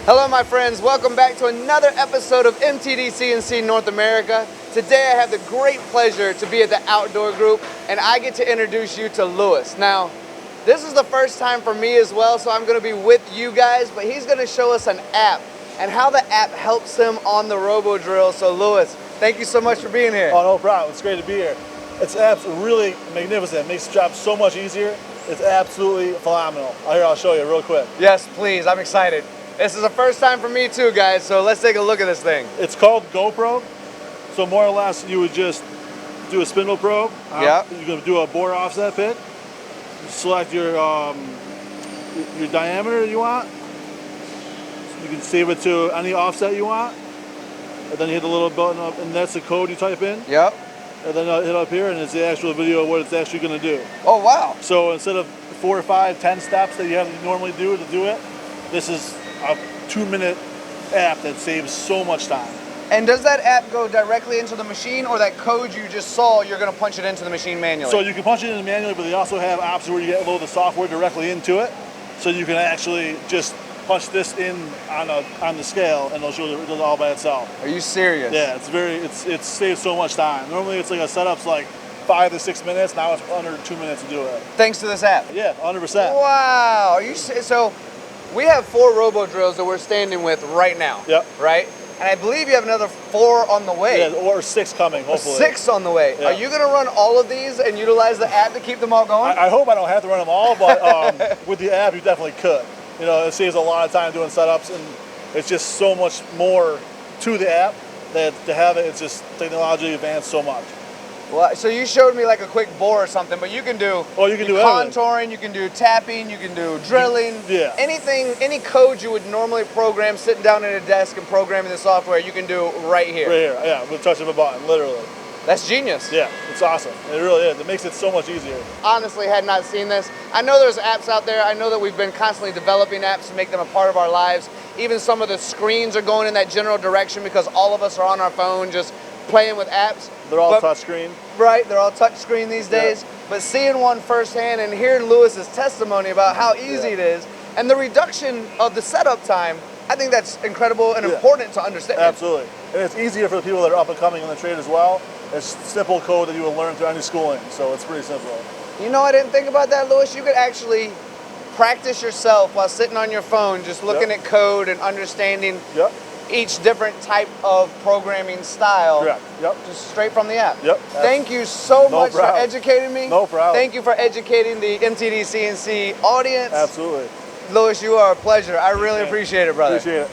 Hello my friends, welcome back to another episode of MTD CNC North America. Today I have the great pleasure to be at the Outdoor Group and I get to introduce you to Lewis. Now, this is the first time for me as well, so I'm going to be with you guys, but he's going to show us an app and how the app helps him on the robo drill. So Lewis, thank you so much for being here. Oh, no problem. It's great to be here. It's absolutely really magnificent. It makes the job so much easier. It's absolutely phenomenal. Here, I'll show you real quick. Yes, please. I'm excited. This is the first time for me too, guys, so let's take a look at this thing. It's called GoPro. So more or less, you would just do a spindle probe. Yeah. You're going to do a bore offset pick. You select your diameter you want. You can save it to any offset you want. And then you hit the little button up, and that's the code you type in. Yep. And then hit up here, and it's the actual video of what it's actually going to do. Oh, wow. So instead of 4 or 5, 10 steps that you have to normally do it, this is a 2-minute app that saves so much time. And does that app go directly into the machine, or that code you just saw, you're going to punch it into the machine manually? So you can punch it in manually, but they also have options where you get load the software directly into it. So you can actually just punch this in on the scale, and it'll show it all by itself. Are you serious? Yeah, it saves so much time. Normally it's like a setup's like 5 to 6 minutes. Now it's under 2 minutes to do it. Thanks to this app? Yeah, 100%. Wow. Are you so we have 4 robo drills that we're standing with right now. Yep. Right? And I believe you have another 4 on the way. Yeah, or 6 coming, hopefully. 6 on the way. Yeah. Are you going to run all of these and utilize the app to keep them all going? I hope I don't have to run them all, but with the app, you definitely could. You know, it saves a lot of time doing setups, and it's just so much more to the app that to have it, it's just technologically advanced so much. Well, so you showed me like a quick bore or something, but you can do contouring, you can do tapping, you can do drilling, yeah. Anything, any code you would normally program sitting down at a desk and programming the software, you can do right here. Right here, yeah, with a touch of a button, literally. That's genius. Yeah, it's awesome. It really is. It makes it so much easier. Honestly, had not seen this. I know there's apps out there. I know that we've been constantly developing apps to make them a part of our lives. Even some of the screens are going in that general direction because all of us are on our phone just playing with apps. They're all touchscreen. Right, they're all touchscreen these days. Yeah. But seeing one firsthand and hearing Lewis's testimony about how easy it is and the reduction of the setup time, I think that's incredible and important to understand. Absolutely. And it's easier for the people that are up and coming in the trade as well. It's simple code that you will learn through any schooling, so it's pretty simple. You know, I didn't think about that, Lewis. You could actually practice yourself while sitting on your phone, just looking at code and understanding each different type of programming style. Correct. Yep. Just straight from the app. Yep. Thank you so much for educating me. No problem. Thank you for educating the MTD CNC audience. Absolutely. Lewis, you are a pleasure. I really appreciate it, brother. Appreciate it.